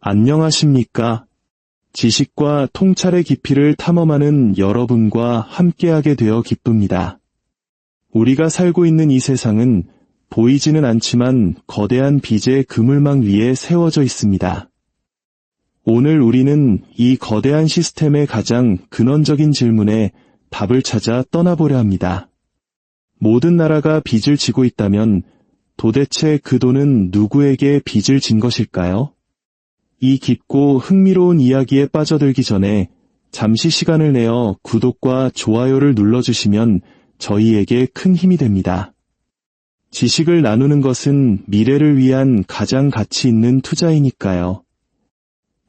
안녕하십니까? 지식과 통찰의 깊이를 탐험하는 여러분과 함께하게 되어 기쁩니다. 우리가 살고 있는 이 세상은 보이지는 않지만 거대한 빛의 그물망 위에 세워져 있습니다. 오늘 우리는 이 거대한 시스템의 가장 근원적인 질문에 답을 찾아 떠나보려 합니다. 모든 나라가 빚을 지고 있다면 도대체 그 돈은 누구에게 빚을 진 것일까요? 이 깊고 흥미로운 이야기에 빠져들기 전에 잠시 시간을 내어 구독과 좋아요를 눌러주시면 저희에게 큰 힘이 됩니다. 지식을 나누는 것은 미래를 위한 가장 가치 있는 투자이니까요.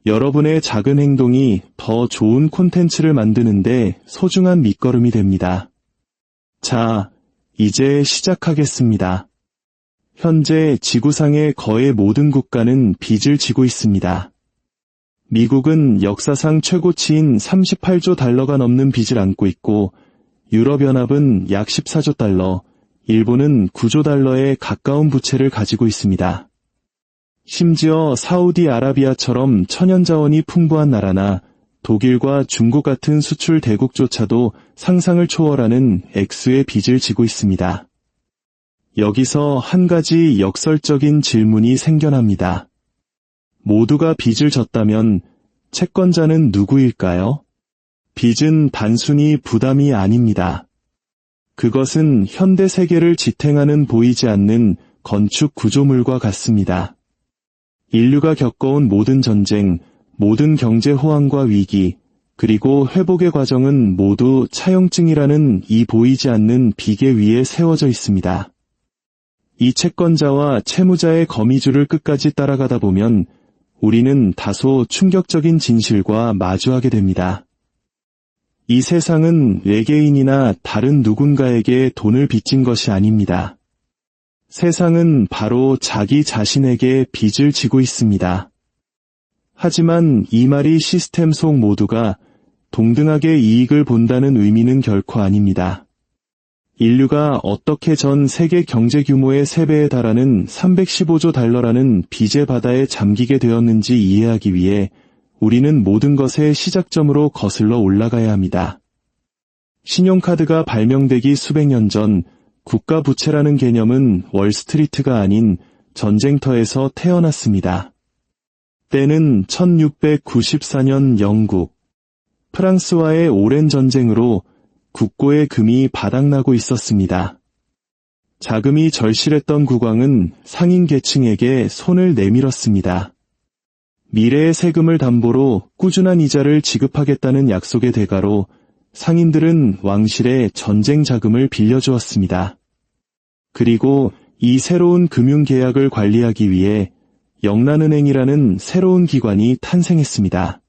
여러분의 작은 행동이 더 좋은 콘텐츠를 만드는데 소중한 밑거름이 됩니다. 자, 이제 시작하겠습니다. 현재 지구상의 거의 모든 국가는 빚을 지고 있습니다. 미국은 역사상 최고치인 38조 달러가 넘는 빚을 안고 있고, 유럽연합은 약 14조 달러, 일본은 9조 달러에 가까운 부채를 가지고 있습니다. 심지어 사우디아라비아처럼 천연자원이 풍부한 나라나 독일과 중국 같은 수출 대국조차도 상상을 초월하는 액수의 빚을 지고 있습니다. 여기서 한 가지 역설적인 질문이 생겨납니다. 모두가 빚을 졌다면 채권자는 누구일까요? 빚은 단순히 부담이 아닙니다. 그것은 현대 세계를 지탱하는 보이지 않는 건축 구조물과 같습니다. 인류가 겪어온 모든 전쟁, 모든 경제 호황과 위기, 그리고 회복의 과정은 모두 차용증이라는 이 보이지 않는 비계 위에 세워져 있습니다. 이 채권자와 채무자의 거미줄을 끝까지 따라가다 보면 우리는 다소 충격적인 진실과 마주하게 됩니다. 이 세상은 외계인이나 다른 누군가에게 돈을 빚진 것이 아닙니다. 세상은 바로 자기 자신에게 빚을 지고 있습니다. 하지만 이 말이 시스템 속 모두가 동등하게 이익을 본다는 의미는 결코 아닙니다. 인류가 어떻게 전 세계 경제 규모의 3배에 달하는 315조 달러라는 빚의 바다에 잠기게 되었는지 이해하기 위해 우리는 모든 것의 시작점으로 거슬러 올라가야 합니다. 신용카드가 발명되기 수백 년 전 국가부채라는 개념은 월스트리트가 아닌 전쟁터에서 태어났습니다. 때는 1694년 영국, 프랑스와의 오랜 전쟁으로 국고의 금이 바닥나고 있었습니다. 자금이 절실했던 국왕은 상인 계층에게 손을 내밀었습니다. 미래의 세금을 담보로 꾸준한 이자를 지급하겠다는 약속의 대가로 상인들은 왕실에 전쟁 자금을 빌려주었습니다. 그리고 이 새로운 금융계약을 관리하기 위해 영란은행이라는 새로운 기관이 탄생했습니다.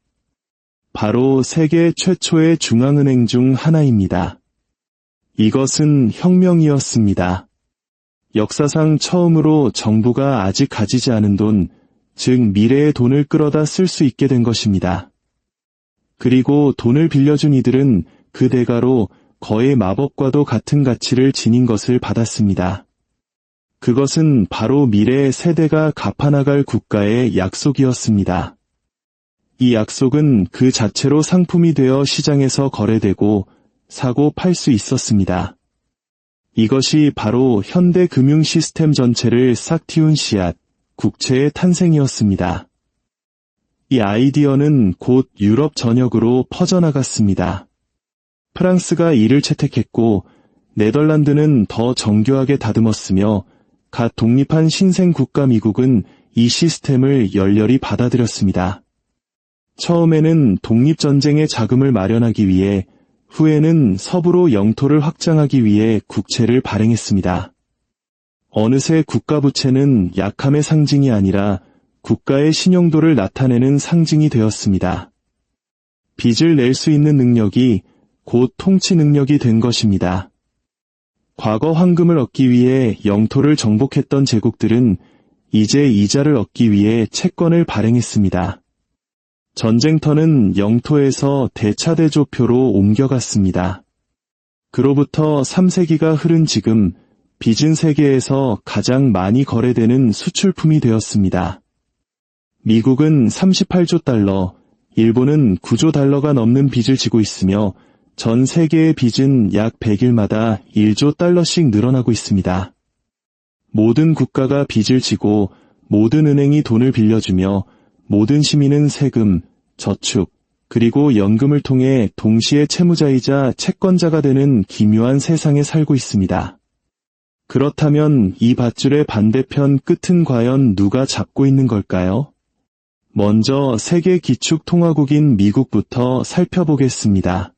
바로 세계 최초의 중앙은행 중 하나입니다. 이것은 혁명이었습니다. 역사상 처음으로 정부가 아직 가지지 않은 돈, 즉 미래의 돈을 끌어다 쓸 수 있게 된 것입니다. 그리고 돈을 빌려준 이들은 그 대가로 거의 마법과도 같은 가치를 지닌 것을 받았습니다. 그것은 바로 미래의 세대가 갚아나갈 국가의 약속이었습니다. 이 약속은 그 자체로 상품이 되어 시장에서 거래되고 사고 팔 수 있었습니다. 이것이 바로 현대 금융 시스템 전체를 싹 틔운 씨앗, 국채의 탄생이었습니다. 이 아이디어는 곧 유럽 전역으로 퍼져나갔습니다. 프랑스가 이를 채택했고 네덜란드는 더 정교하게 다듬었으며 갓 독립한 신생 국가 미국은 이 시스템을 열렬히 받아들였습니다. 처음에는 독립전쟁의 자금을 마련하기 위해, 후에는 서부로 영토를 확장하기 위해 국채를 발행했습니다. 어느새 국가부채는 약함의 상징이 아니라 국가의 신용도를 나타내는 상징이 되었습니다. 빚을 낼 수 있는 능력이 곧 통치 능력이 된 것입니다. 과거 황금을 얻기 위해 영토를 정복했던 제국들은 이제 이자를 얻기 위해 채권을 발행했습니다. 전쟁터는 영토에서 대차대조표로 옮겨갔습니다. 그로부터 3세기가 흐른 지금, 빚은 세계에서 가장 많이 거래되는 수출품이 되었습니다. 미국은 38조 달러, 일본은 9조 달러가 넘는 빚을 지고 있으며 전 세계의 빚은 약 100일마다 1조 달러씩 늘어나고 있습니다. 모든 국가가 빚을 지고 모든 은행이 돈을 빌려주며 모든 시민은 세금, 저축, 그리고 연금을 통해 동시에 채무자이자 채권자가 되는 기묘한 세상에 살고 있습니다. 그렇다면 이 밧줄의 반대편 끝은 과연 누가 잡고 있는 걸까요? 먼저 세계 기축통화국인 미국부터 살펴보겠습니다.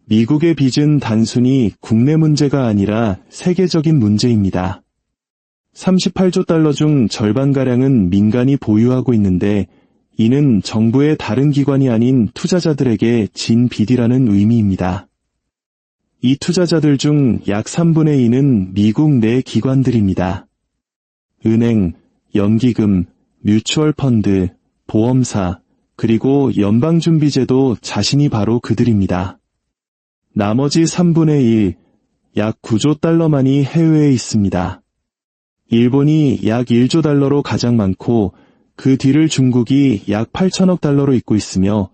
미국의 빚은 단순히 국내 문제가 아니라 세계적인 문제입니다. 38조 달러 중 절반가량은 민간이 보유하고 있는데 이는 정부의 다른 기관이 아닌 투자자들에게 진 빚이라는 의미입니다. 이 투자자들 중 약 3분의 2는 미국 내 기관들입니다. 은행, 연기금, 뮤추얼 펀드, 보험사, 그리고 연방준비제도 자신이 바로 그들입니다. 나머지 3분의 1, 약 9조 달러만이 해외에 있습니다. 일본이 약 1조 달러로 가장 많고 그 뒤를 중국이 약 8천억 달러로 잇고 있으며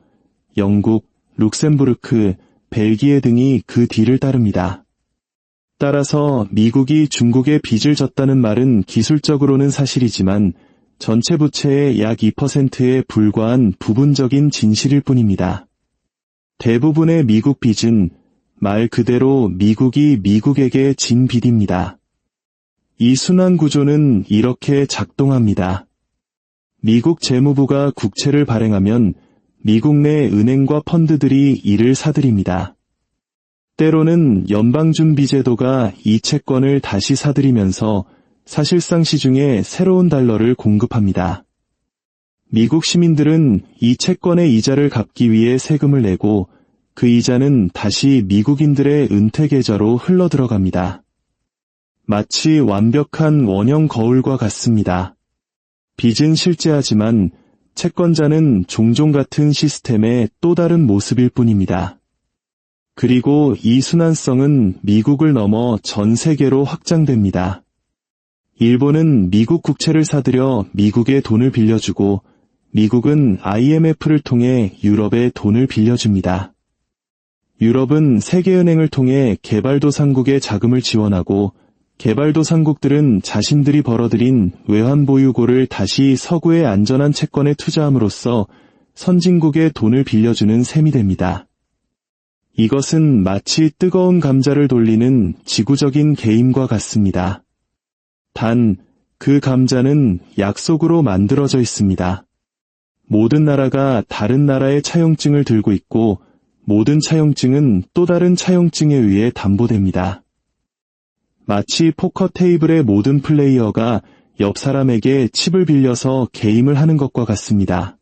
영국, 룩셈부르크, 벨기에 등이 그 뒤를 따릅니다. 따라서 미국이 중국에 빚을 졌다는 말은 기술적으로는 사실이지만 전체 부채의 약 2%에 불과한 부분적인 진실일 뿐입니다. 대부분의 미국 빚은 말 그대로 미국이 미국에게 진 빚입니다. 이 순환 구조는 이렇게 작동합니다. 미국 재무부가 국채를 발행하면 미국 내 은행과 펀드들이 이를 사들입니다. 때로는 연방준비제도가 이 채권을 다시 사들이면서 사실상 시중에 새로운 달러를 공급합니다. 미국 시민들은 이 채권의 이자를 갚기 위해 세금을 내고 그 이자는 다시 미국인들의 은퇴 계좌로 흘러들어갑니다. 마치 완벽한 원형 거울과 같습니다. 빚은 실제하지만 채권자는 종종 같은 시스템의 또 다른 모습일 뿐입니다. 그리고 이 순환성은 미국을 넘어 전 세계로 확장됩니다. 일본은 미국 국채를 사들여 미국에 돈을 빌려주고 미국은 IMF를 통해 유럽에 돈을 빌려줍니다. 유럽은 세계은행을 통해 개발도상국에 자금을 지원하고 개발도상국들은 자신들이 벌어들인 외환보유고를 다시 서구의 안전한 채권에 투자함으로써 선진국에 돈을 빌려주는 셈이 됩니다. 이것은 마치 뜨거운 감자를 돌리는 지구적인 게임과 같습니다. 단, 그 감자는 약속으로 만들어져 있습니다. 모든 나라가 다른 나라의 차용증을 들고 있고 모든 차용증은 또 다른 차용증에 의해 담보됩니다. 마치 포커 테이블의 모든 플레이어가 옆 사람에게 칩을 빌려서 게임을 하는 것과 같습니다.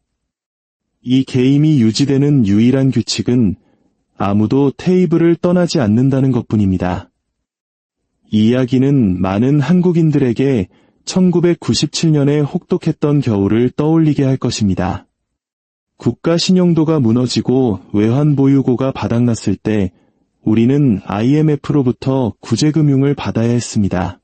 이 게임이 유지되는 유일한 규칙은 아무도 테이블을 떠나지 않는다는 것뿐입니다. 이 이야기는 많은 한국인들에게 1997년에 혹독했던 겨울을 떠올리게 할 것입니다. 국가 신용도가 무너지고 외환보유고가 바닥났을 때 우리는 IMF로부터 구제금융을 받아야 했습니다.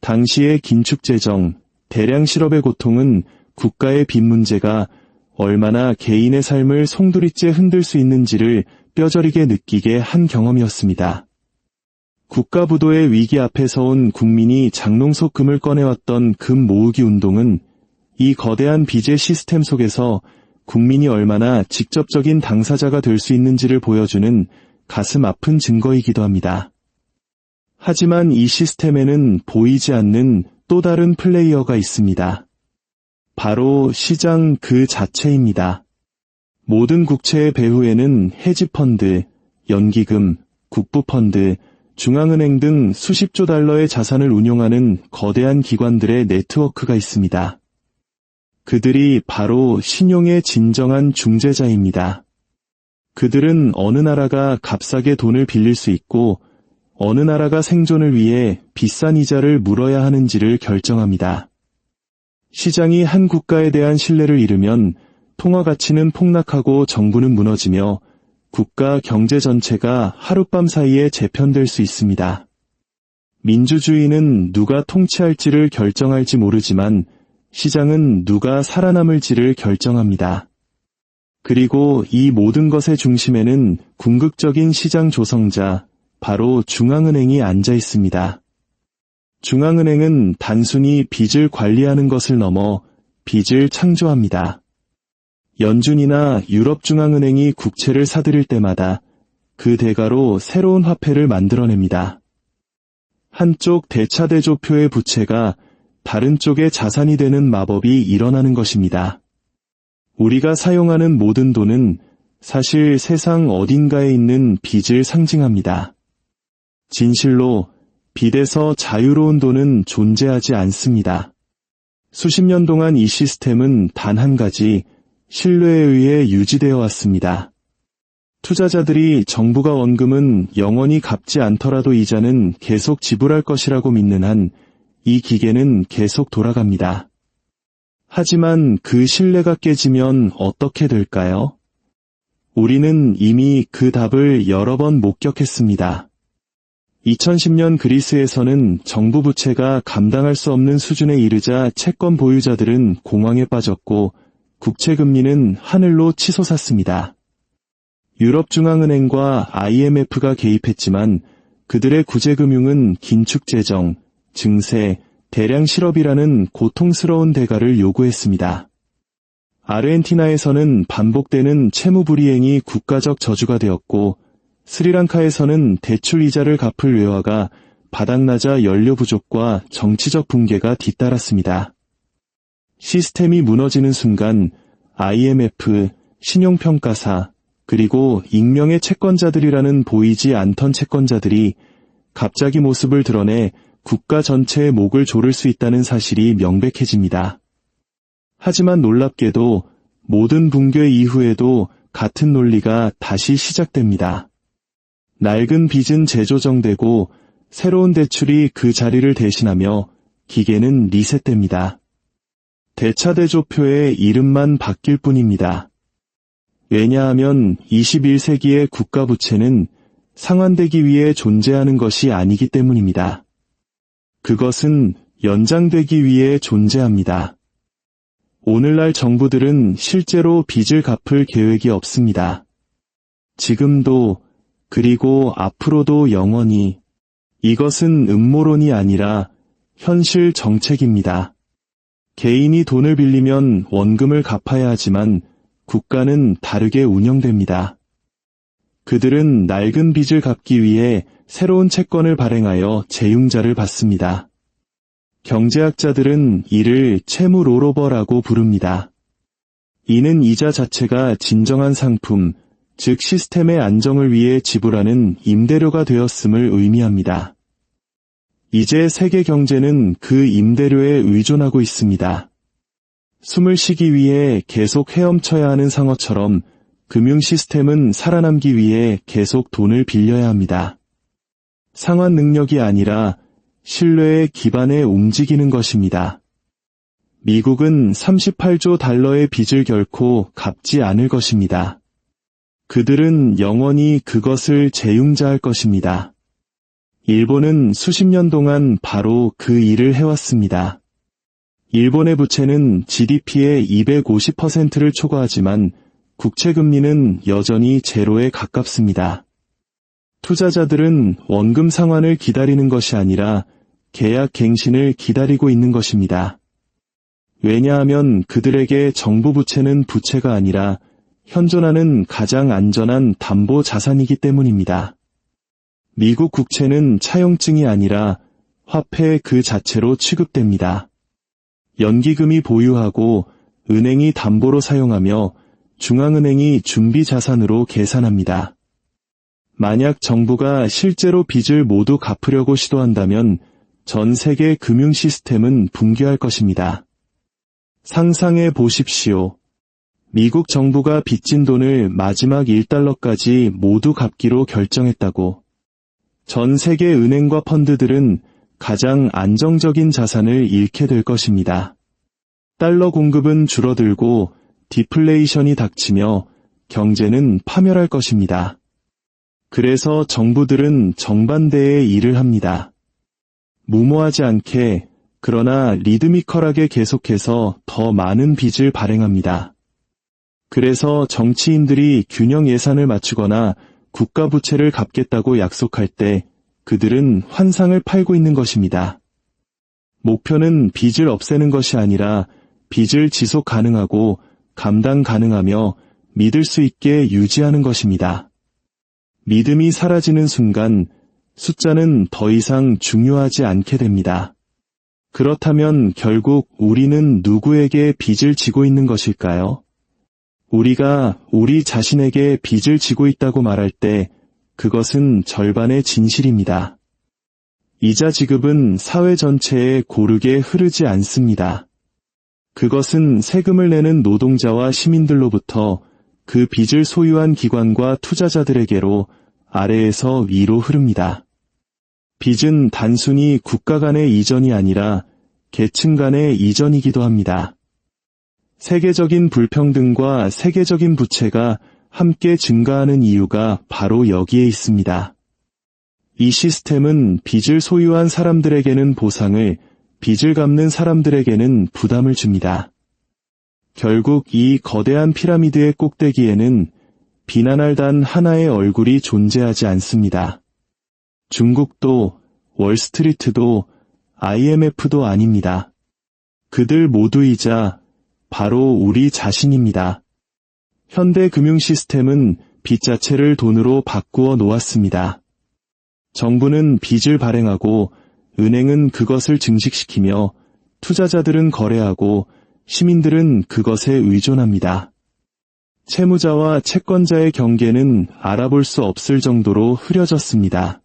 당시의 긴축재정, 대량 실업의 고통은 국가의 빚 문제가 얼마나 개인의 삶을 송두리째 흔들 수 있는지를 뼈저리게 느끼게 한 경험이었습니다. 국가부도의 위기 앞에서 온 국민이 장롱 속 금을 꺼내왔던 금 모으기 운동은 이 거대한 빚의 시스템 속에서 국민이 얼마나 직접적인 당사자가 될 수 있는지를 보여주는 가슴 아픈 증거이기도 합니다. 하지만 이 시스템에는 보이지 않는 또 다른 플레이어가 있습니다. 바로 시장 그 자체입니다. 모든 국채의 배후에는 헤지펀드, 연기금, 국부펀드, 중앙은행 등 수십조 달러의 자산을 운용하는 거대한 기관들의 네트워크가 있습니다. 그들이 바로 신용의 진정한 중재자입니다. 그들은 어느 나라가 값싸게 돈을 빌릴 수 있고 어느 나라가 생존을 위해 비싼 이자를 물어야 하는지를 결정합니다. 시장이 한 국가에 대한 신뢰를 잃으면 통화 가치는 폭락하고 정부는 무너지며 국가 경제 전체가 하룻밤 사이에 재편될 수 있습니다. 민주주의는 누가 통치할지를 결정할지 모르지만 시장은 누가 살아남을지를 결정합니다. 그리고 이 모든 것의 중심에는 궁극적인 시장 조성자, 바로 중앙은행이 앉아 있습니다. 중앙은행은 단순히 빚을 관리하는 것을 넘어 빚을 창조합니다. 연준이나 유럽중앙은행이 국채를 사들일 때마다 그 대가로 새로운 화폐를 만들어냅니다. 한쪽 대차대조표의 부채가 다른 쪽의 자산이 되는 마법이 일어나는 것입니다. 우리가 사용하는 모든 돈은 사실 세상 어딘가에 있는 빚을 상징합니다. 진실로 빚에서 자유로운 돈은 존재하지 않습니다. 수십 년 동안 이 시스템은 단 한 가지, 신뢰에 의해 유지되어 왔습니다. 투자자들이 정부가 원금은 영원히 갚지 않더라도 이자는 계속 지불할 것이라고 믿는 한 이 기계는 계속 돌아갑니다. 하지만 그 신뢰가 깨지면 어떻게 될까요? 우리는 이미 그 답을 여러 번 목격했습니다. 2010년 그리스에서는 정부 부채가 감당할 수 없는 수준에 이르자 채권 보유자들은 공황에 빠졌고 국채금리는 하늘로 치솟았습니다. 유럽중앙은행과 IMF가 개입했지만 그들의 구제금융은 긴축재정, 증세, 대량 실업이라는 고통스러운 대가를 요구했습니다. 아르헨티나에서는 반복되는 채무불이행이 국가적 저주가 되었고 스리랑카에서는 대출 이자를 갚을 외화가 바닥나자 연료 부족과 정치적 붕괴가 뒤따랐습니다. 시스템이 무너지는 순간 IMF, 신용평가사, 그리고 익명의 채권자들이라는 보이지 않던 채권자들이 갑자기 모습을 드러내 국가 전체의 목을 조를 수 있다는 사실이 명백해집니다. 하지만 놀랍게도 모든 붕괴 이후에도 같은 논리가 다시 시작됩니다. 낡은 빚은 재조정되고 새로운 대출이 그 자리를 대신하며 기계는 리셋됩니다. 대차대조표의 이름만 바뀔 뿐입니다. 왜냐하면 21세기의 국가부채는 상환되기 위해 존재하는 것이 아니기 때문입니다. 그것은 연장되기 위해 존재합니다. 오늘날 정부들은 실제로 빚을 갚을 계획이 없습니다. 지금도 그리고 앞으로도 영원히. 이것은 음모론이 아니라 현실 정책입니다. 개인이 돈을 빌리면 원금을 갚아야 하지만 국가는 다르게 운영됩니다. 그들은 낡은 빚을 갚기 위해 새로운 채권을 발행하여 재융자를 받습니다. 경제학자들은 이를 채무 롤오버라고 부릅니다. 이는 이자 자체가 진정한 상품, 즉 시스템의 안정을 위해 지불하는 임대료가 되었음을 의미합니다. 이제 세계 경제는 그 임대료에 의존하고 있습니다. 숨을 쉬기 위해 계속 헤엄쳐야 하는 상어처럼 금융 시스템은 살아남기 위해 계속 돈을 빌려야 합니다. 상환 능력이 아니라 신뢰의 기반에 움직이는 것입니다. 미국은 38조 달러의 빚을 결코 갚지 않을 것입니다. 그들은 영원히 그것을 재융자할 것입니다. 일본은 수십 년 동안 바로 그 일을 해왔습니다. 일본의 부채는 GDP의 250%를 초과하지만 국채금리는 여전히 제로에 가깝습니다. 투자자들은 원금 상환을 기다리는 것이 아니라 계약 갱신을 기다리고 있는 것입니다. 왜냐하면 그들에게 정부 부채는 부채가 아니라 현존하는 가장 안전한 담보 자산이기 때문입니다. 미국 국채는 차용증이 아니라 화폐 그 자체로 취급됩니다. 연기금이 보유하고 은행이 담보로 사용하며 중앙은행이 준비 자산으로 계산합니다. 만약 정부가 실제로 빚을 모두 갚으려고 시도한다면 전 세계 금융 시스템은 붕괴할 것입니다. 상상해 보십시오. 미국 정부가 빚진 돈을 마지막 1달러까지 모두 갚기로 결정했다고. 전 세계 은행과 펀드들은 가장 안정적인 자산을 잃게 될 것입니다. 달러 공급은 줄어들고 디플레이션이 닥치며 경제는 파멸할 것입니다. 그래서 정부들은 정반대의 일을 합니다. 무모하지 않게 그러나 리드미컬하게 계속해서 더 많은 빚을 발행합니다. 그래서 정치인들이 균형 예산을 맞추거나 국가 부채를 갚겠다고 약속할 때 그들은 환상을 팔고 있는 것입니다. 목표는 빚을 없애는 것이 아니라 빚을 지속 가능하고 감당 가능하며 믿을 수 있게 유지하는 것입니다. 믿음이 사라지는 순간 숫자는 더 이상 중요하지 않게 됩니다. 그렇다면 결국 우리는 누구에게 빚을 지고 있는 것일까요? 우리가 우리 자신에게 빚을 지고 있다고 말할 때 그것은 절반의 진실입니다. 이자 지급은 사회 전체에 고르게 흐르지 않습니다. 그것은 세금을 내는 노동자와 시민들로부터 그 빚을 소유한 기관과 투자자들에게로 아래에서 위로 흐릅니다. 빚은 단순히 국가 간의 이전이 아니라 계층 간의 이전이기도 합니다. 세계적인 불평등과 세계적인 부채가 함께 증가하는 이유가 바로 여기에 있습니다. 이 시스템은 빚을 소유한 사람들에게는 보상을, 빚을 갚는 사람들에게는 부담을 줍니다. 결국 이 거대한 피라미드의 꼭대기에는 비난할 단 하나의 얼굴이 존재하지 않습니다. 중국도, 월스트리트도, IMF도 아닙니다. 그들 모두이자 바로 우리 자신입니다. 현대 금융 시스템은 빚 자체를 돈으로 바꾸어 놓았습니다. 정부는 빚을 발행하고 은행은 그것을 증식시키며 투자자들은 거래하고 시민들은 그것에 의존합니다. 채무자와 채권자의 경계는 알아볼 수 없을 정도로 흐려졌습니다.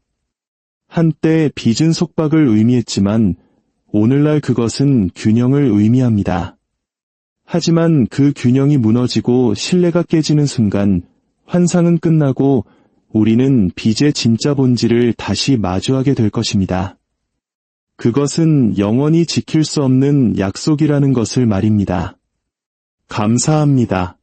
한때 빚은 속박을 의미했지만 오늘날 그것은 균형을 의미합니다. 하지만 그 균형이 무너지고 신뢰가 깨지는 순간 환상은 끝나고 우리는 빚의 진짜 본질을 다시 마주하게 될 것입니다. 그것은 영원히 지킬 수 없는 약속이라는 것을 말입니다. 감사합니다.